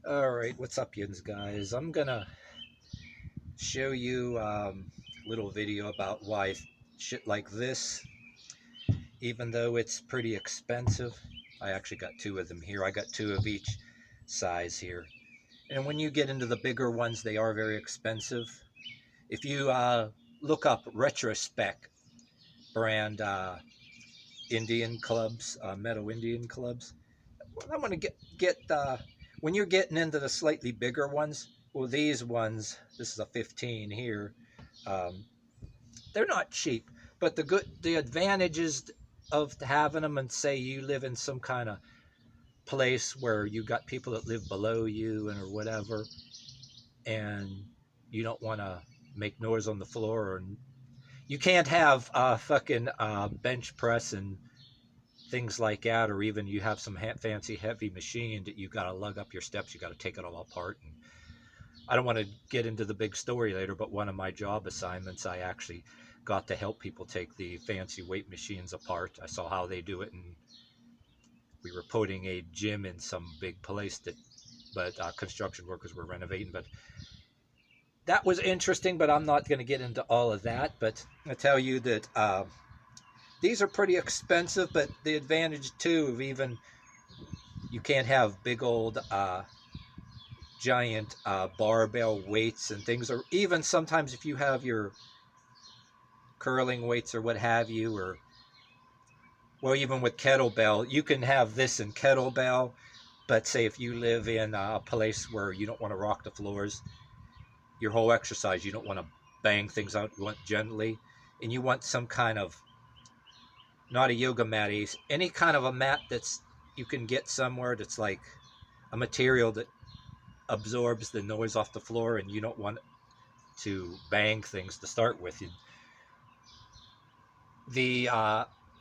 Alright, what's up, yins guys? I'm gonna show you a little video about why shit like this, even though it's pretty expensive. I actually got two of them here. I got two of each size here. And when you get into the bigger ones, they are very expensive. If you look up Retrospec brand Indian clubs, metal Indian clubs, I want to get when you're getting into the slightly bigger ones. Well, these ones, this is a 15 here. Um, they're not cheap, but the advantages of having them, and say you live in some kind of place where you got people that live below you and or whatever, and you don't want to make noise on the floor, or you can't have fucking bench press and things like that, or even you have some fancy heavy machine that you got to lug up your steps, you got to take it all apart. And I don't want to get into the big story later, but one of my job assignments, I actually got to help people take the fancy weight machines apart. I saw how they do it, and we were putting a gym in some big place that, but construction workers were renovating. But that was interesting, but I'm not going to get into all of that. But I tell you that these are pretty expensive, but the advantage too of even you can't have big old giant barbell weights and things, or even sometimes if you have your curling weights or what have you, or well, even with kettlebell, you can have this in kettlebell, but say if you live in a place where you don't want to rock the floors, your whole exercise, you don't want to bang things out, you want gently, and you want some kind of, not a yoga mat, any kind of a mat that's you can get somewhere that's like a material that absorbs the noise off the floor, and you don't want to bang things to start with. The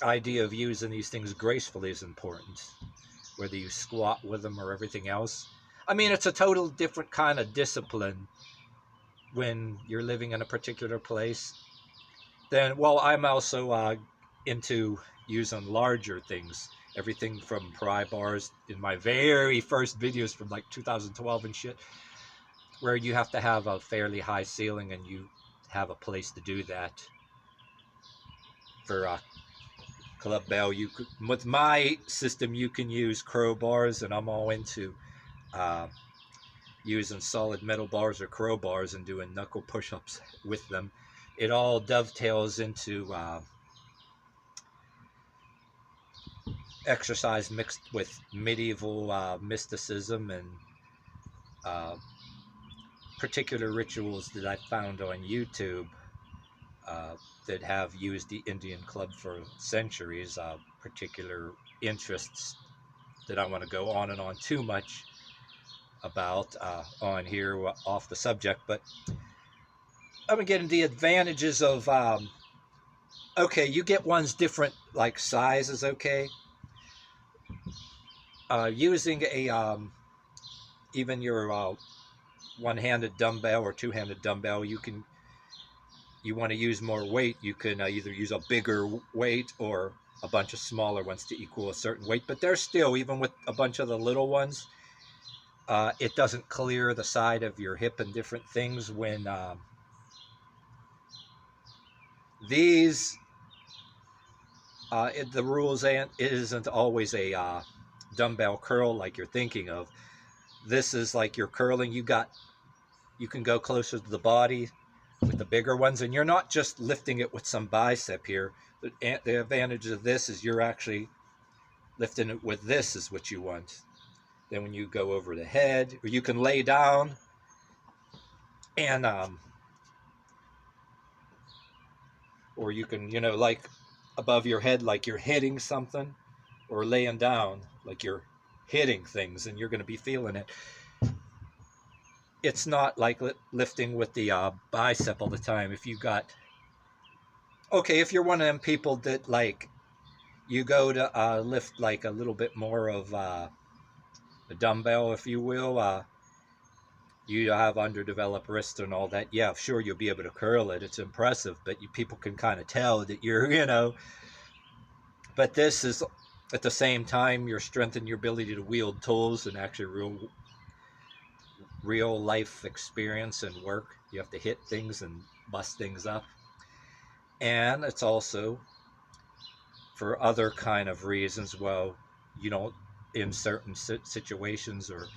idea of using these things gracefully is important, whether you squat with them or everything else. I mean, it's a total different kind of discipline when you're living in a particular place. Then, well, I'm also into using larger things, everything from pry bars in my very first videos from like 2012 and shit, where you have to have a fairly high ceiling and you have a place to do that. For club bell, you could, with my system, you can use crowbars, and I'm all into uh, using solid metal bars or crowbars and doing knuckle push-ups with them. It all dovetails into exercise mixed with medieval mysticism and uh, particular rituals that I found on YouTube that have used the Indian club for centuries, particular interests that I want to go on and on too much about on here off the subject. But I'm going to get into the advantages of, okay, you get one's different like sizes, okay? Using a, even your one-handed dumbbell or two-handed dumbbell, you want to use more weight, you can either use a bigger weight or a bunch of smaller ones to equal a certain weight. But they're still, even with a bunch of the little ones, it doesn't clear the side of your hip and different things when these, the rules, and it isn't always a dumbbell curl like you're thinking of. This is like you're curling, you can go closer to the body with the bigger ones, and you're not just lifting it with some bicep here. The advantage of this is you're actually lifting it with this is what you want. Then when you go over the head, or you can lay down and or you can, like above your head like you're hitting something, or laying down like you're hitting things and you're going to be feeling it. It's not like lifting with the bicep all the time. If you got, okay, if you're one of them people that like you go to lift like a little bit more of a dumbbell, if you will, you have underdeveloped wrists and all that, yeah, sure, you'll be able to curl it. It's impressive, but people can kind of tell that you're, but this is at the same time, you're strengthening your ability to wield tools and actually real real life experience and work. You have to hit things and bust things up. And it's also for other kind of reasons. Well, you don't, in certain situations or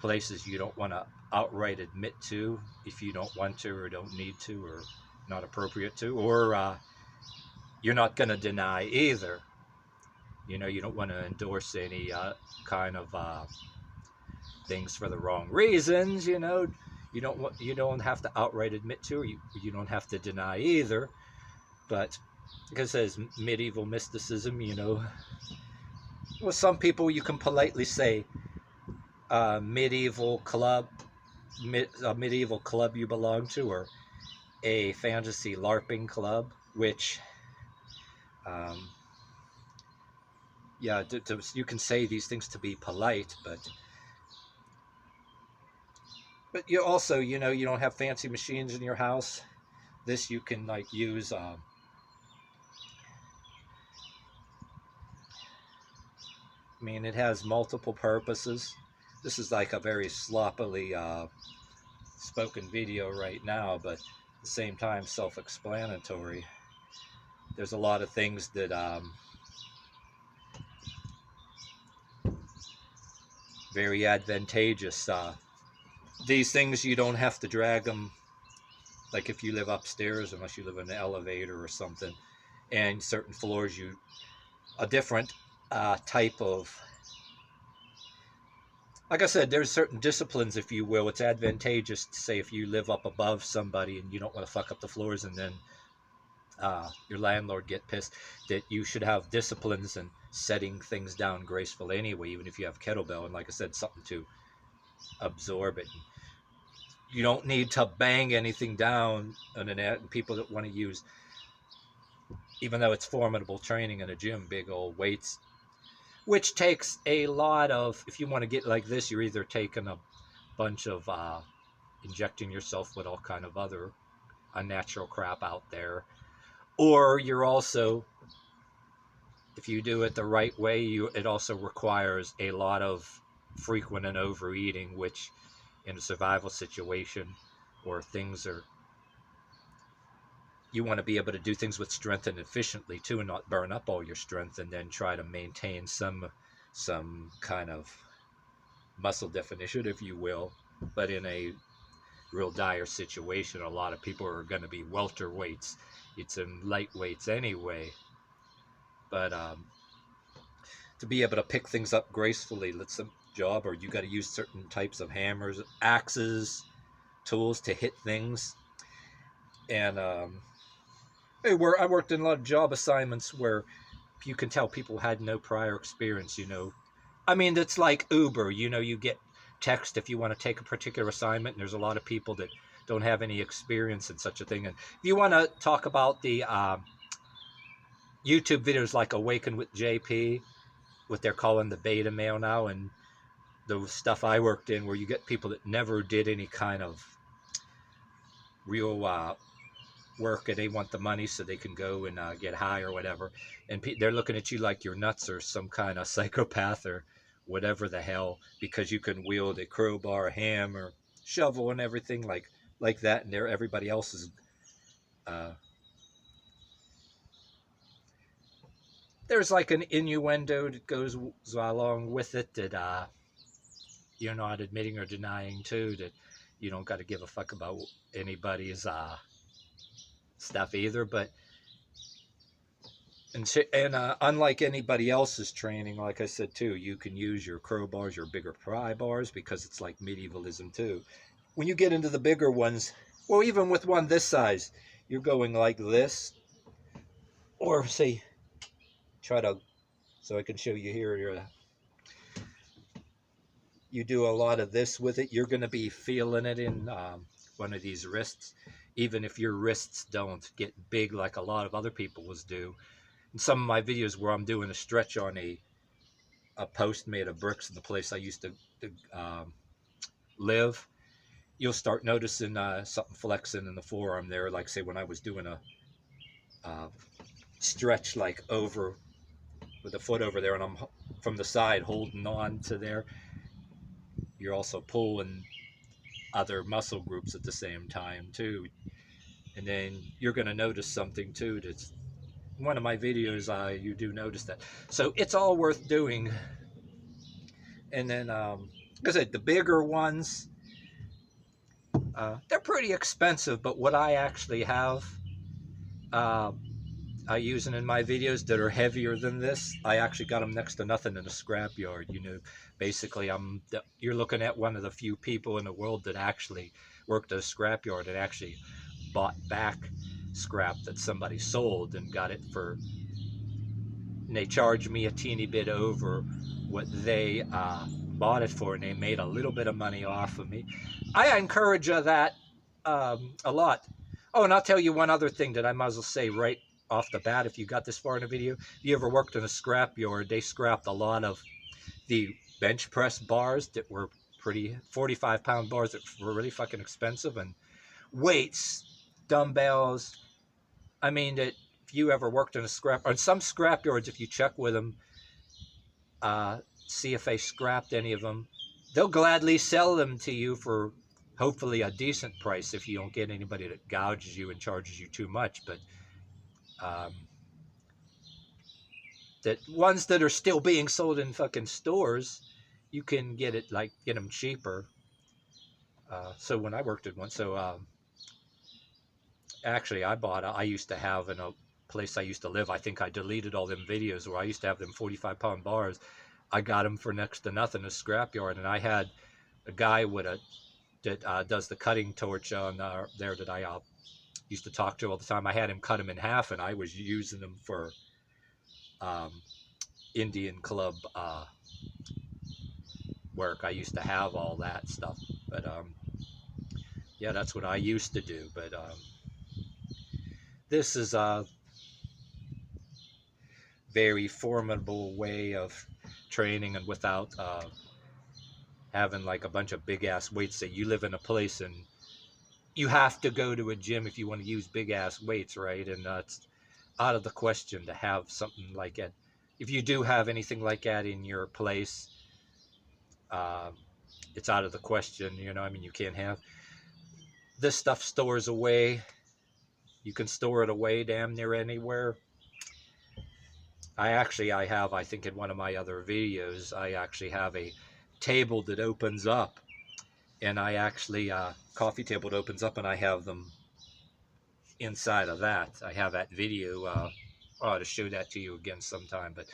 places, you don't want to outright admit to if you don't want to or don't need to or not appropriate to, or you're not going to deny either. You know, you don't want to endorse any kind of things for the wrong reasons. You know, you don't have to outright admit to, or you don't have to deny either. But because it says medieval mysticism, you know, well, some people you can politely say medieval club, a medieval club you belong to, or a fantasy LARPing club, which, um, yeah, you can say these things to be polite, but you also, you know, you don't have fancy machines in your house. This you can like use. I mean, it has multiple purposes. This is like a very sloppily spoken video right now, but at the same time self-explanatory. There's a lot of things that very advantageous. These things you don't have to drag them. Like if you live upstairs, unless you live in an elevator or something, and certain floors you a different type of. Like I said, there's certain disciplines, if you will. It's advantageous to say if you live up above somebody and you don't want to fuck up the floors, and then your landlord get pissed, that you should have disciplines and setting things down gracefully anyway, even if you have kettlebell. And like I said, something to absorb it. You don't need to bang anything down on the net. And people that want to use, even though it's formidable training in a gym, big old weights, which takes a lot of, if you want to get like this, you're either taking a bunch of injecting yourself with all kind of other unnatural crap out there, or you're also, if you do it the right way, it also requires a lot of frequent and overeating, which in a survival situation or things are, you want to be able to do things with strength and efficiently too, and not burn up all your strength, and then try to maintain some kind of muscle definition, if you will. But in a real dire situation, a lot of people are going to be welterweights. It's in lightweights anyway. But to be able to pick things up gracefully, let's a job, or you got to use certain types of hammers, axes, tools to hit things. And I worked in a lot of job assignments where you can tell people had no prior experience. You know, I mean, it's like Uber. You know, you get text if you want to take a particular assignment, and there's a lot of people that don't have any experience in such a thing. And if you want to talk about the YouTube videos like Awaken with JP, what they're calling the beta male now, and the stuff I worked in where you get people that never did any kind of real work, and they want the money so they can go and get high or whatever, and they're looking at you like you're nuts or some kind of psychopath or whatever the hell, because you can wield a crowbar, hammer, shovel, and everything like that, and there everybody else is there's like an innuendo that goes along with it, that you're not admitting or denying too, that you don't got to give a fuck about anybody's stuff either. But unlike anybody else's training, like I said too, you can use your crowbars, your bigger pry bars, because it's like medievalism too. When you get into the bigger ones, well, even with one this size, you're going like this, or say, try to, so I can show you here. You do a lot of this with it. You're going to be feeling it in one of these wrists, even if your wrists don't get big like a lot of other people's do. In some of my videos where I'm doing a stretch on a post made of bricks in the place I used to live, you'll start noticing something flexing in the forearm there. Like say when I was doing a stretch like over with the foot over there, and I'm from the side holding on to there, you're also pulling other muscle groups at the same time too. And then you're going to notice something too. That's one of my videos. You do notice that. So it's all worth doing. And then, like I said, the bigger ones, they're pretty expensive. But what I actually have, uh, I use it in my videos that are heavier than this. I actually got them next to nothing in a scrapyard. You know, basically, you're looking at one of the few people in the world that actually worked at a scrapyard and actually bought back scrap that somebody sold and got it for. And they charged me a teeny bit over what they bought it for, and they made a little bit of money off of me. I encourage that a lot. Oh, and I'll tell you one other thing that I might as well say right off the bat. If you got this far in the video, if you ever worked in a scrap yard, they scrapped a lot of the bench press bars that were pretty 45-pound bars that were really fucking expensive, and weights, dumbbells. I mean, that if you ever worked in a scrap, or in some scrap yards, if you check with them, see if they scrapped any of them, they'll gladly sell them to you for hopefully a decent price if you don't get anybody that gouges you and charges you too much. But um, that ones that are still being sold in fucking stores, you can get them cheaper. So when I worked at one, actually I used to have in a place I used to live, I think I deleted all them videos where I used to have them 45-pound bars. I got them for next to nothing in a scrapyard, and I had a guy that does the cutting torch on there that I used to talk to all the time. I had him cut them in half, and I was using them for um, Indian club work. I used to have all that stuff, but yeah, that's what I used to do. But this is a very formidable way of training, and without having like a bunch of big ass weights. That you live in a place and you have to go to a gym if you want to use big ass weights, right? And it's out of the question to have something like that. If you do have anything like that in your place, uh, it's out of the question. You know, I mean, you can't have this stuff stores away. You can store it away damn near anywhere. I have, I think in one of my other videos, I actually have a table that opens up, and I actually coffee table that opens up, and I have them inside of that. I have that video. I ought to show that to you again sometime, but